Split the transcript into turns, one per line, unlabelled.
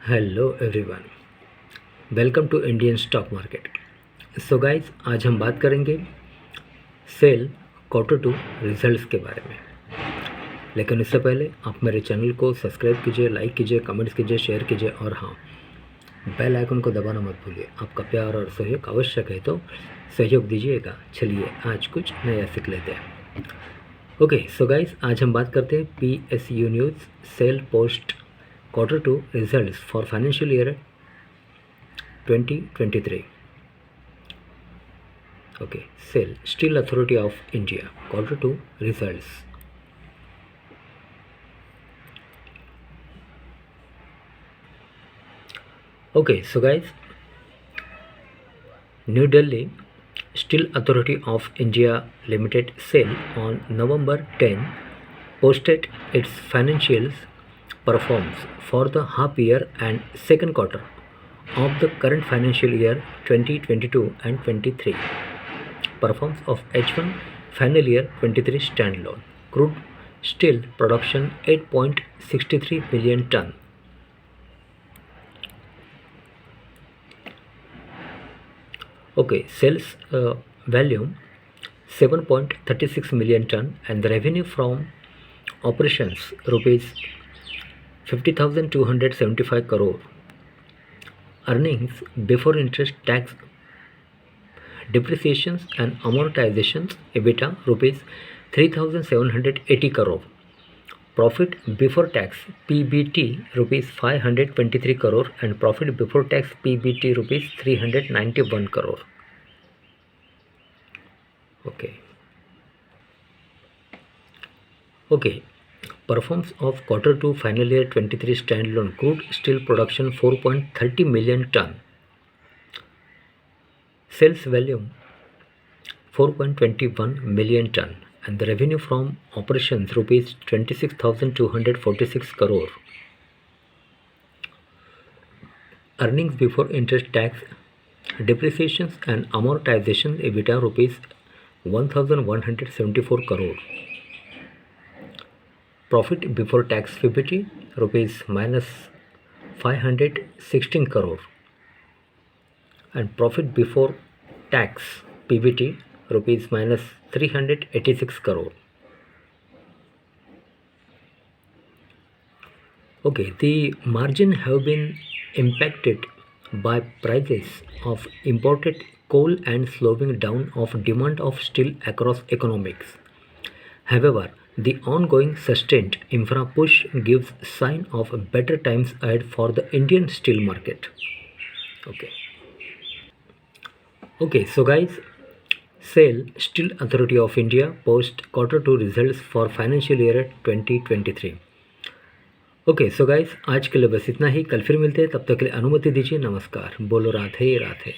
Hello everyone, welcome to Indian stock market. So guys, आज हम बात करेंगे सेल Q2 रिजल्ट्स के बारे में। लेकिन इससे पहले आप मेरे चैनल को सब्सक्राइब कीजिए, लाइक कीजिए, कमेंट्स कीजिए, शेयर कीजिए और हाँ, बेल आइकन को दबाना मत भूलिए। आपका प्यार और सहयोग आवश्यक है, तो सहयोग दीजिएगा। चलिए आज कुछ नया सीख लेते हैं। ओके, सो गाइस, आज हम बात करते हैं PSU news sell post Q2 results for financial year 2023. Okay, SEL, Steel Authority of India, Q2 results. Okay, so guys, New Delhi Steel Authority of India Limited SEL on November 10 posted its financials performance for the half year and second quarter of the current financial year 2022 and 23. Performance of H1 final year 23 standalone. Crude steel production 8.63 million ton. Okay, sales volume 7.36 million ton and the revenue from operations rupees 50,275 crore. Earnings before interest, tax, depreciations and amortizations EBITDA rupees 3,780 crore. Profit before tax PBT rupees 523 crore and profit before tax PBT rupees 391 crore. Okay. Performance of Q2 final year 23 standalone. Crude steel production 4.30 million ton. Sales volume 4.21 million ton and the revenue from operations rupees 26,246 crore. Earnings before interest, tax, depreciations and amortization EBITDA rupees 1,174 crore. Profit before tax PBT rupees minus 516 crore and profit before tax PBT rupees minus 386 crore. Okay, the margin have been impacted by prices of imported coal and slowing down of demand of steel across economics. However, the ongoing sustained infra push gives sign of better times ahead for the Indian steel market. Okay, so guys, SEL Steel Authority of India post Q2 results for financial year 2023. Okay, so guys, आज के लिए बस इतना ही। कल फिर मिलते हैं, तब तक के लिए अनुमति दीजिए। नमस्कार। बोलो राधे राधे।